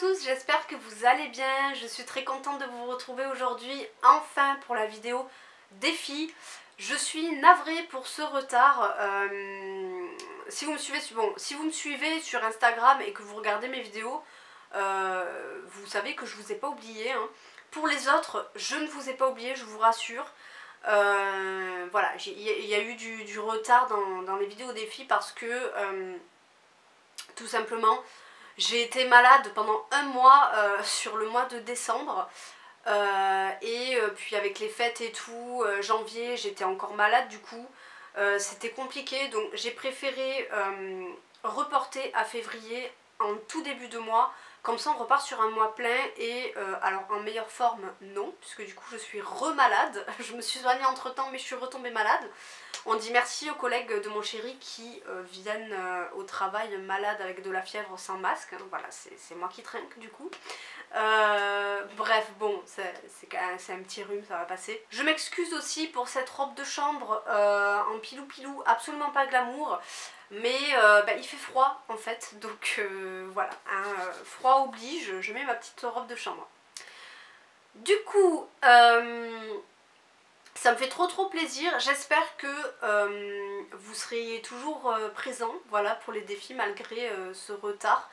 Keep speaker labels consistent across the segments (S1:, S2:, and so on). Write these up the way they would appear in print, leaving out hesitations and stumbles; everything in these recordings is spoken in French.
S1: tous, j'espère que vous allez bien. Je suis très contente de vous retrouver aujourd'hui, enfin pour la vidéo défi. Je suis navrée pour ce retard. Si vous me suivez sur Instagram et que vous regardez mes vidéos, vous savez que je vous ai pas oublié, hein. Pour les autres, je ne vous ai pas oublié, je vous rassure. Voilà, il y a eu du retard dans les vidéos défi parce que tout simplement j'ai été malade pendant un mois sur le mois de décembre. Puis avec les fêtes et tout, janvier j'étais encore malade, du coup c'était compliqué, donc j'ai préféré reporter à février en tout début de mois, comme ça on repart sur un mois plein. Et alors en meilleure forme non, puisque du coup je suis re-malade, je me suis soignée entre temps mais je suis retombée malade. On dit merci aux collègues de mon chéri qui viennent au travail malades avec de la fièvre sans masque, hein. Voilà, c'est moi qui trinque du coup. Bref, bon, c'est un petit rhume, ça va passer. Je m'excuse aussi pour cette robe de chambre en pilou-pilou, absolument pas glamour. Mais il fait froid en fait, donc voilà, hein, froid oblige, je mets ma petite robe de chambre. Du coup, ça me fait trop plaisir, j'espère que vous serez toujours présents, voilà, pour les défis malgré ce retard.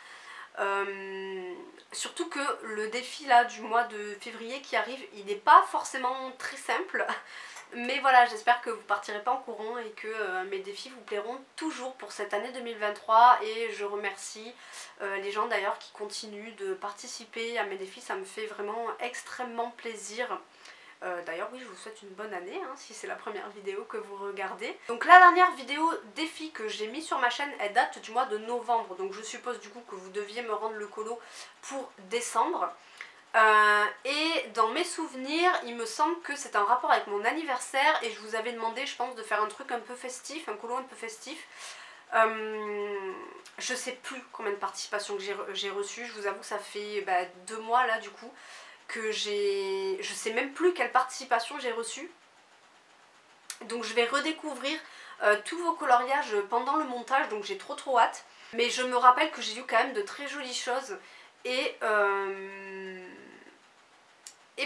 S1: Surtout que le défi là du mois de février qui arrive, il n'est pas forcément très simple. Mais voilà, j'espère que vous partirez pas en courant et que mes défis vous plairont toujours pour cette année 2023. Et je remercie les gens d'ailleurs qui continuent de participer à mes défis, ça me fait vraiment extrêmement plaisir. D'ailleurs oui, je vous souhaite une bonne année hein, si c'est la première vidéo que vous regardez. Donc la dernière vidéo défi que j'ai mis sur ma chaîne, elle date du mois de novembre. Donc je suppose du coup que vous deviez me rendre le colo pour décembre. Et dans mes souvenirs, il me semble que c'est un rapport avec mon anniversaire. Et je vous avais demandé, je pense, de faire un truc un peu festif, un colo un peu festif. Je sais plus combien de participations que j'ai reçues. Je vous avoue que ça fait 2 mois là du coup que je sais même plus quelle participation j'ai reçue. Donc je vais redécouvrir tous vos coloriages pendant le montage, donc j'ai trop hâte. Mais je me rappelle que j'ai eu quand même de très jolies choses. Et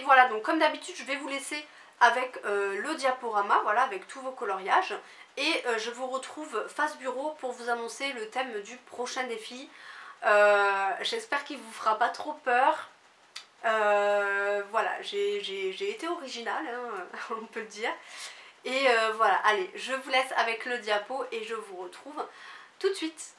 S1: voilà, donc comme d'habitude je vais vous laisser avec le diaporama, voilà, avec tous vos coloriages. Et je vous retrouve face bureau pour vous annoncer le thème du prochain défi. J'espère qu'il vous fera pas trop peur. Voilà, j'ai été originale, hein, on peut le dire. Et voilà, allez, je vous laisse avec le diapo et je vous retrouve tout de suite.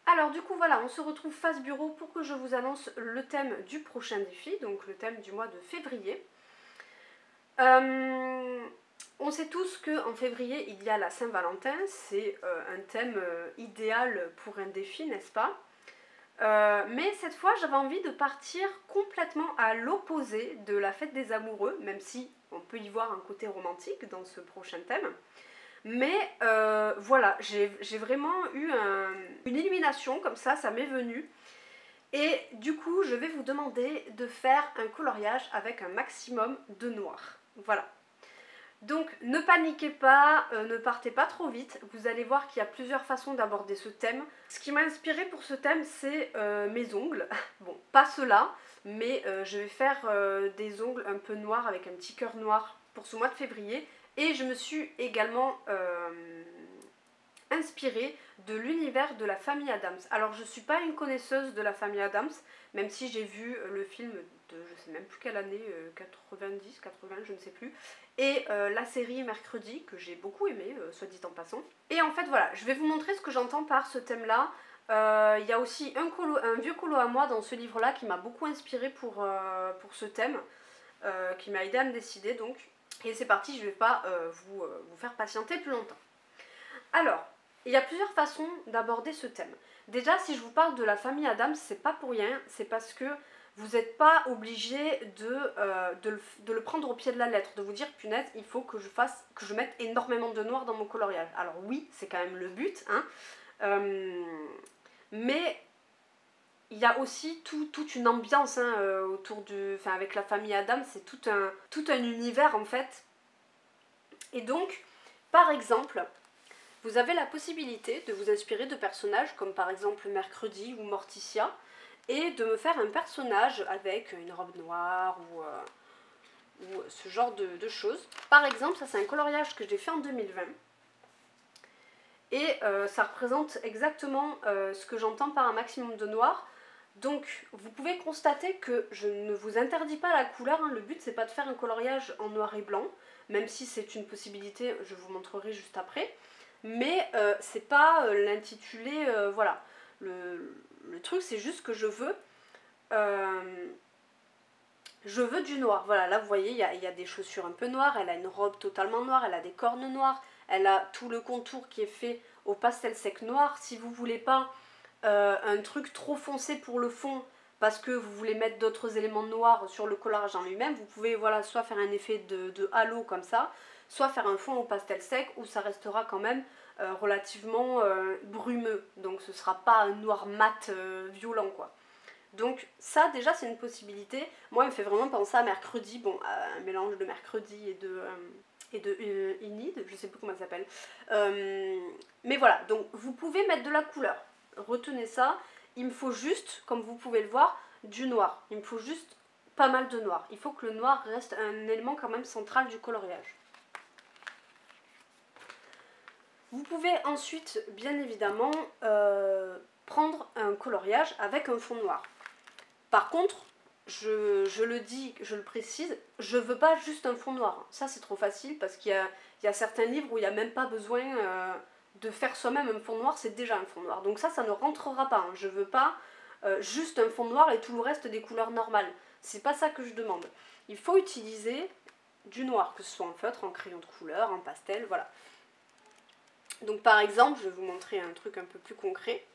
S1: Alors du coup voilà, on se retrouve face bureau pour que je vous annonce le thème du prochain défi, donc le thème du mois de février. On sait tous qu'en février il y a la Saint-Valentin, c'est un thème idéal pour un défi, n'est-ce pas? Mais cette fois j'avais envie de partir complètement à l'opposé de la fête des amoureux, même si on peut y voir un côté romantique dans ce prochain thème. Mais voilà, j'ai vraiment eu une illumination comme ça m'est venu. Et du coup, je vais vous demander de faire un coloriage avec un maximum de noir. Voilà. Donc ne paniquez pas, ne partez pas trop vite, vous allez voir qu'il y a plusieurs façons d'aborder ce thème. Ce qui m'a inspiré pour ce thème, c'est mes ongles. Bon, pas ceux-là, mais je vais faire des ongles un peu noirs avec un petit cœur noir pour ce mois de février. Et je me suis également inspirée de l'univers de la famille Addams. Alors je ne suis pas une connaisseuse de la famille Addams, même si j'ai vu le film de je sais même plus quelle année, 90, 80, je ne sais plus, et la série Mercredi, que j'ai beaucoup aimé, soit dit en passant. Et en fait voilà, je vais vous montrer ce que j'entends par ce thème-là. Il y a aussi un vieux colo à moi dans ce livre-là qui m'a beaucoup inspiré pour ce thème, qui m'a aidé à me décider donc. Et c'est parti, je ne vais pas vous faire patienter plus longtemps. Alors, il y a plusieurs façons d'aborder ce thème. Déjà, si je vous parle de la famille Addams, c'est pas pour rien, c'est parce que vous n'êtes pas obligé de le prendre au pied de la lettre, de vous dire punaise, il faut que je mette énormément de noir dans mon coloriage. Alors oui, c'est quand même le but, hein, mais il y a aussi toute une ambiance hein, avec la famille Addams, c'est tout un univers en fait. Et donc, par exemple, vous avez la possibilité de vous inspirer de personnages comme par exemple Mercredi ou Morticia et de me faire un personnage avec une robe noire ou ce genre de choses. Par exemple, ça c'est un coloriage que j'ai fait en 2020 et ça représente exactement ce que j'entends par un maximum de noir. Donc vous pouvez constater que je ne vous interdis pas la couleur, hein. Le but c'est pas de faire un coloriage en noir et blanc, même si c'est une possibilité, je vous montrerai juste après. Mais c'est pas l'intitulé, voilà. Le truc c'est juste que je veux du noir. Voilà, là vous voyez, il y a des chaussures un peu noires, elle a une robe totalement noire, elle a des cornes noires, elle a tout le contour qui est fait au pastel sec noir. Si vous voulez pas un truc trop foncé pour le fond, parce que vous voulez mettre d'autres éléments noirs sur le coloriage en lui-même, vous pouvez voilà, soit faire un effet de halo comme ça, soit faire un fond au pastel sec où ça restera quand même relativement brumeux, donc ce sera pas un noir mat violent quoi. Donc ça déjà c'est une possibilité. Moi il me fait vraiment penser à Mercredi, bon un mélange de Mercredi et de Enid, je sais plus comment ça s'appelle. Mais voilà, donc vous pouvez mettre de la couleur, retenez ça, il me faut juste, comme vous pouvez le voir, du noir. Il me faut juste pas mal de noir. Il faut que le noir reste un élément quand même central du coloriage. Vous pouvez ensuite, bien évidemment, prendre un coloriage avec un fond noir. Par contre, je le dis, je le précise, je veux pas juste un fond noir. Ça c'est trop facile parce qu'il y a certains livres où il n'y a même pas besoin de faire soi-même un fond noir, c'est déjà un fond noir. Donc ça ne rentrera pas. Hein. Je veux pas juste un fond noir et tout le reste des couleurs normales. C'est pas ça que je demande. Il faut utiliser du noir, que ce soit en feutre, en crayon de couleur, en pastel, voilà. Donc par exemple, je vais vous montrer un truc un peu plus concret.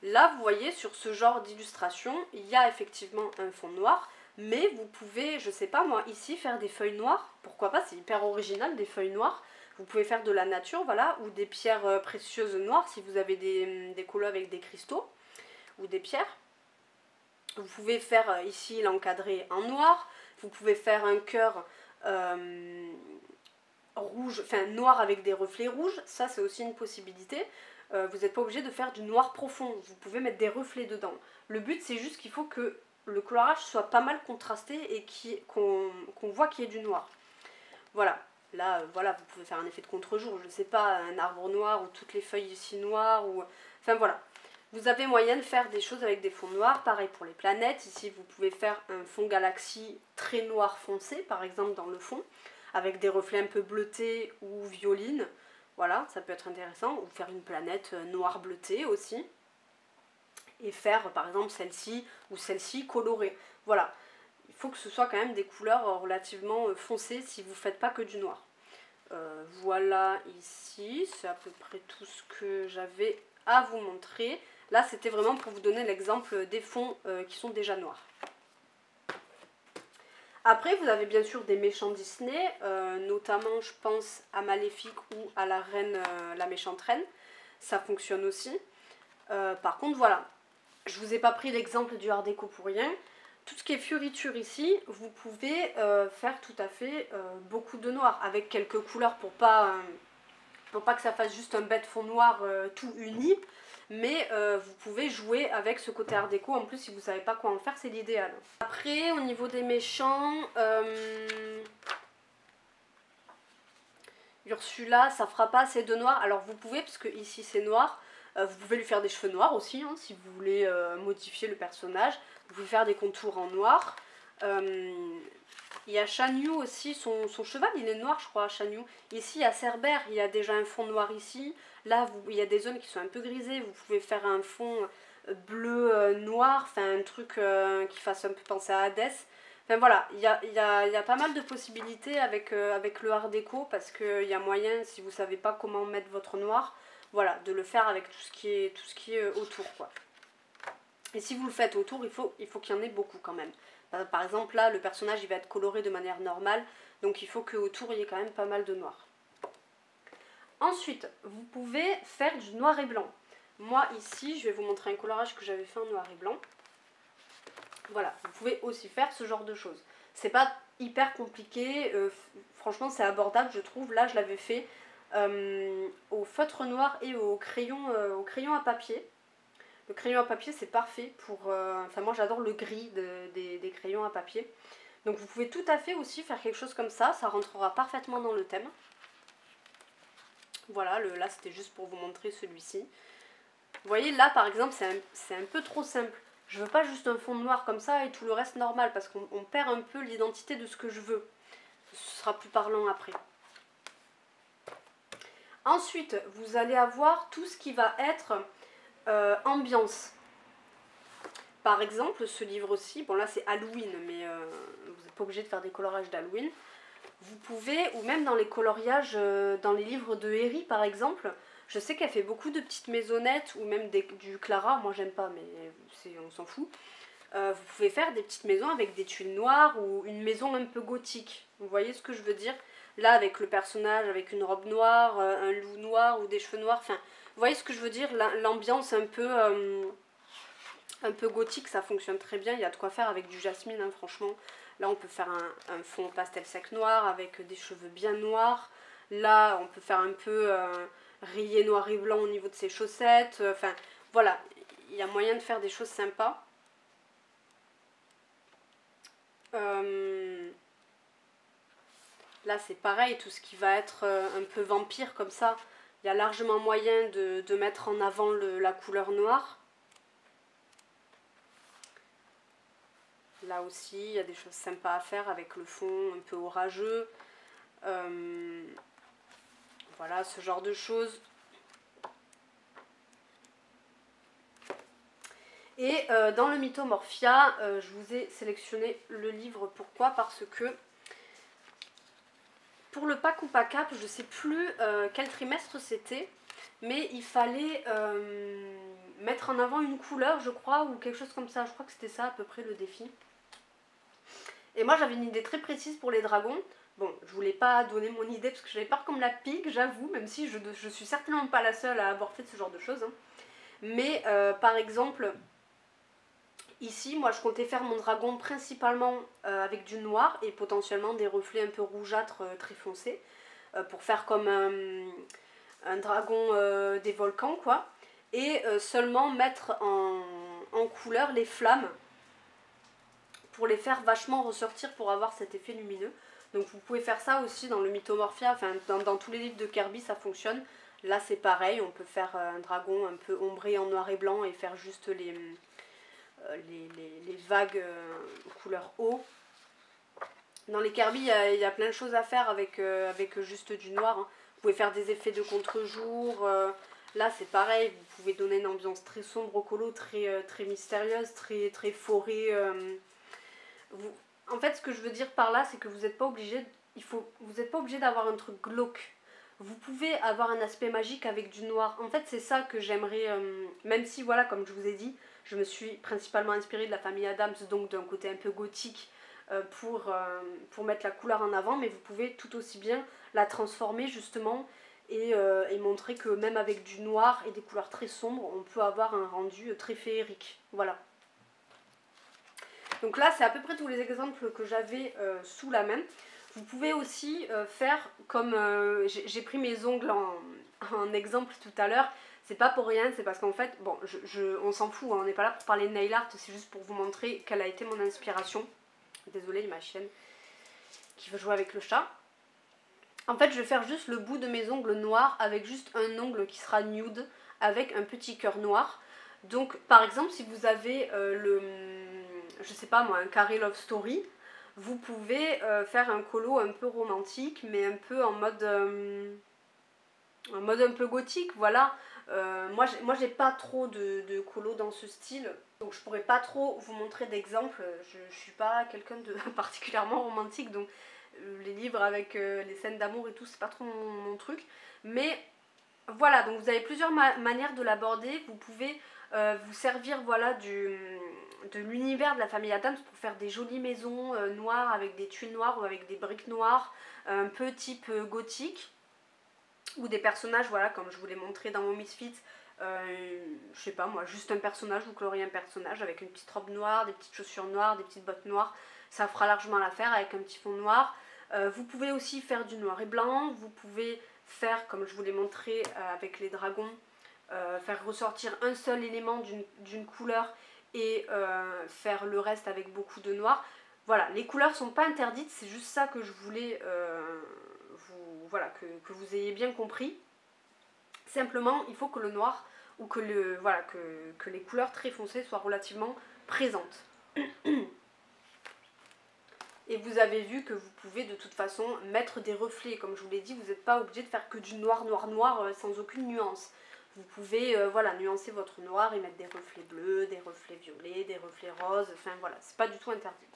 S1: Là, vous voyez, sur ce genre d'illustration, il y a effectivement un fond noir, mais vous pouvez, je sais pas moi, ici, faire des feuilles noires. Pourquoi pas, c'est hyper original, des feuilles noires. Vous pouvez faire de la nature, voilà, ou des pierres précieuses noires, si vous avez des colos avec des cristaux, ou des pierres. Vous pouvez faire ici l'encadrer en noir. Vous pouvez faire un cœur rouge, enfin noir avec des reflets rouges. Ça, c'est aussi une possibilité. Vous n'êtes pas obligé de faire du noir profond, vous pouvez mettre des reflets dedans. Le but c'est juste qu'il faut que le colorage soit pas mal contrasté et qu'on voit qu'il y ait du noir. Voilà, là voilà, vous pouvez faire un effet de contre-jour, je sais pas, un arbre noir ou toutes les feuilles ici noires, ou... enfin voilà. Vous avez moyen de faire des choses avec des fonds noirs, pareil pour les planètes, ici vous pouvez faire un fond galaxie très noir foncé, par exemple dans le fond, avec des reflets un peu bleutés ou violines. Voilà, ça peut être intéressant, ou faire une planète noire bleutée aussi. Et faire par exemple celle-ci ou celle-ci colorée. Voilà, il faut que ce soit quand même des couleurs relativement foncées si vous ne faites pas que du noir. Voilà ici, c'est à peu près tout ce que j'avais à vous montrer. Là c'était vraiment pour vous donner l'exemple des fonds qui sont déjà noirs. Après, vous avez bien sûr des méchants Disney, notamment je pense à Maléfique ou à la reine, la méchante reine. Ça fonctionne aussi. Par contre, voilà, je vous ai pas pris l'exemple du Art déco pour rien. tout ce qui est fioriture ici, vous pouvez faire tout à fait beaucoup de noir avec quelques couleurs pour pas que ça fasse juste un bête fond noir tout uni. Mais vous pouvez jouer avec ce côté art déco. En plus, si vous savez pas quoi en faire, c'est l'idéal. Après, au niveau des méchants, Ursula, ça fera pas assez de noir. Alors vous pouvez, parce que ici c'est noir, vous pouvez lui faire des cheveux noirs aussi, hein, si vous voulez modifier le personnage. Vous pouvez faire des contours en noir. Il y a Shan Yu aussi, son cheval il est noir je crois, Shan Yu. Ici à Cerbère, il y a déjà un fond noir ici. Là, il y a des zones qui sont un peu grisées, vous pouvez faire un fond bleu noir, enfin un truc qui fasse un peu penser à Hades. Enfin voilà, il y a pas mal de possibilités avec le art déco parce qu'il y a moyen, si vous savez pas comment mettre votre noir, voilà, de le faire avec tout ce qui est autour quoi. Et si vous le faites autour, il faut qu'il y en ait beaucoup quand même. Par exemple là, le personnage il va être coloré de manière normale, donc il faut qu'autour il y ait quand même pas mal de noir. Ensuite, vous pouvez faire du noir et blanc. Moi ici, je vais vous montrer un colorage que j'avais fait en noir et blanc. Voilà, vous pouvez aussi faire ce genre de choses. C'est pas hyper compliqué, franchement c'est abordable je trouve. Là je l'avais fait au feutre noir et au crayon à papier. Le crayon à papier c'est parfait pour... Enfin moi j'adore le gris des crayons à papier. Donc vous pouvez tout à fait aussi faire quelque chose comme ça rentrera parfaitement dans le thème. Voilà, là c'était juste pour vous montrer celui-ci. Vous voyez là par exemple c'est un peu trop simple. Je veux pas juste un fond noir comme ça et tout le reste normal parce qu'on perd un peu l'identité de ce que je veux. Ce sera plus parlant après. Ensuite, vous allez avoir tout ce qui va être ambiance. Par exemple, ce livre-ci, bon là c'est Halloween, mais vous n'êtes pas obligé de faire des colorages d'Halloween. Vous pouvez, ou même dans les coloriages, dans les livres de Herry par exemple, je sais qu'elle fait beaucoup de petites maisonnettes ou même du Clara, moi j'aime pas mais on s'en fout. Vous pouvez faire des petites maisons avec des tuiles noires ou une maison un peu gothique. Vous voyez ce que je veux dire? Là avec le personnage avec une robe noire, un loup noir ou des cheveux noirs, enfin vous voyez ce que je veux dire? L'ambiance un peu gothique ça fonctionne très bien, il y a de quoi faire avec du jasmine hein, franchement. Là on peut faire un fond pastel sec noir avec des cheveux bien noirs. Là on peut faire un peu rayé noir et blanc au niveau de ses chaussettes. Enfin voilà, il y a moyen de faire des choses sympas. Là c'est pareil, tout ce qui va être un peu vampire comme ça, il y a largement moyen de mettre en avant la couleur noire. Là aussi, il y a des choses sympas à faire avec le fond un peu orageux. Voilà, ce genre de choses. Et dans le Mythomorphia, je vous ai sélectionné le livre. Pourquoi? Parce que pour le pack ou pack up, je ne sais plus quel trimestre c'était, mais il fallait mettre en avant une couleur, je crois, ou quelque chose comme ça. Je crois que c'était ça à peu près le défi. Et moi j'avais une idée très précise pour les dragons. Bon, je voulais pas donner mon idée parce que j'avais peur qu'on me la pique, j'avoue, même si je suis certainement pas la seule à avoir fait ce genre de choses. Hein. Mais par exemple, ici, moi je comptais faire mon dragon principalement avec du noir et potentiellement des reflets un peu rougeâtres très foncés. Pour faire comme un dragon des volcans, quoi. Et seulement mettre en couleur les flammes pour les faire vachement ressortir pour avoir cet effet lumineux. Donc vous pouvez faire ça aussi dans le Mythomorphia, enfin dans tous les livres de Kirby ça fonctionne. Là c'est pareil, on peut faire un dragon un peu ombré en noir et blanc et faire juste les vagues couleur eau. Dans les Kirby il y a plein de choses à faire avec juste du noir. Hein. Vous pouvez faire des effets de contre-jour. Là c'est pareil, vous pouvez donner une ambiance très sombre au colo, très mystérieuse, très forêt. En fait, ce que je veux dire par là, c'est que vous n'êtes pas obligé, vous n'êtes pas obligé d'avoir un truc glauque. Vous pouvez avoir un aspect magique avec du noir. En fait, c'est ça que j'aimerais, même si, voilà, comme je vous ai dit, je me suis principalement inspirée de la famille Adams, donc d'un côté un peu gothique, pour mettre la couleur en avant, mais vous pouvez tout aussi bien la transformer, justement, et montrer que même avec du noir et des couleurs très sombres, on peut avoir un rendu très féerique. Voilà. Donc là c'est à peu près tous les exemples que j'avais sous la main. Vous pouvez aussi faire comme j'ai pris mes ongles en exemple tout à l'heure. C'est pas pour rien, c'est parce qu'en fait, bon, on s'en fout, hein, on n'est pas là pour parler de nail art, c'est juste pour vous montrer quelle a été mon inspiration. Désolée, ma chienne qui veut jouer avec le chat. En fait, je vais faire juste le bout de mes ongles noirs avec juste un ongle qui sera nude avec un petit cœur noir. Donc, par exemple, si vous avez je sais pas moi, un carré love story, vous pouvez faire un colo un peu romantique, mais un peu en mode un peu gothique, voilà. Moi j'ai pas trop de colo dans ce style, donc je pourrais pas trop vous montrer d'exemples. Je suis pas quelqu'un de particulièrement romantique, donc les livres avec les scènes d'amour et tout, c'est pas trop mon truc. Mais voilà, donc vous avez plusieurs manières de l'aborder. Vous pouvez vous servir voilà, de l'univers de la famille Addams pour faire des jolies maisons noires avec des tuiles noires ou avec des briques noires, un peu type gothique. Ou des personnages, voilà, comme je vous l'ai montré dans mon Misfits, je sais pas moi, juste un personnage, vous coloriez un personnage avec une petite robe noire, des petites chaussures noires, des petites bottes noires, ça fera largement l'affaire avec un petit fond noir. Vous pouvez aussi faire du noir et blanc, vous pouvez faire, comme je vous l'ai montré avec les dragons, faire ressortir un seul élément d'une couleur et faire le reste avec beaucoup de noir. Voilà, les couleurs sont pas interdites, c'est juste ça que je voulais voilà, que vous ayez bien compris. Simplement, il faut que le noir ou que, voilà, que les couleurs très foncées soient relativement présentes. Et vous avez vu que vous pouvez de toute façon mettre des reflets. Comme je vous l'ai dit, vous n'êtes pas obligé de faire que du noir, noir, noir sans aucune nuance. Vous pouvez voilà, nuancer votre noir et mettre des reflets bleus, des reflets violets, des reflets roses. Enfin voilà, c'est pas du tout interdit.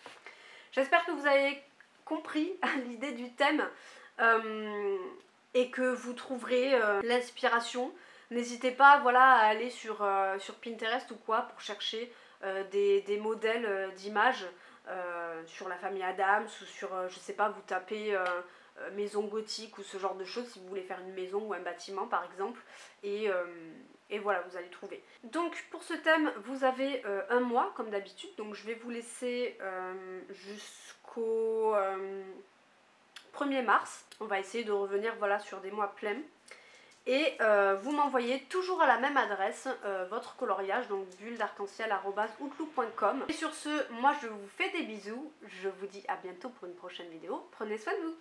S1: J'espère que vous avez compris l'idée du thème. Et que vous trouverez l'inspiration. N'hésitez pas voilà, à aller sur Pinterest ou quoi pour chercher des modèles d'images sur la famille Addams ou sur, je sais pas, vous tapez maison gothique ou ce genre de choses si vous voulez faire une maison ou un bâtiment par exemple. Et voilà, vous allez trouver. Donc pour ce thème, vous avez un mois comme d'habitude. Donc je vais vous laisser jusqu'au 1er mars. On va essayer de revenir voilà, sur des mois pleins. Et vous m'envoyez toujours à la même adresse votre coloriage, donc bulledarc-en-ciel@outlook.com. Et sur ce, moi je vous fais des bisous. Je vous dis à bientôt pour une prochaine vidéo. Prenez soin de vous.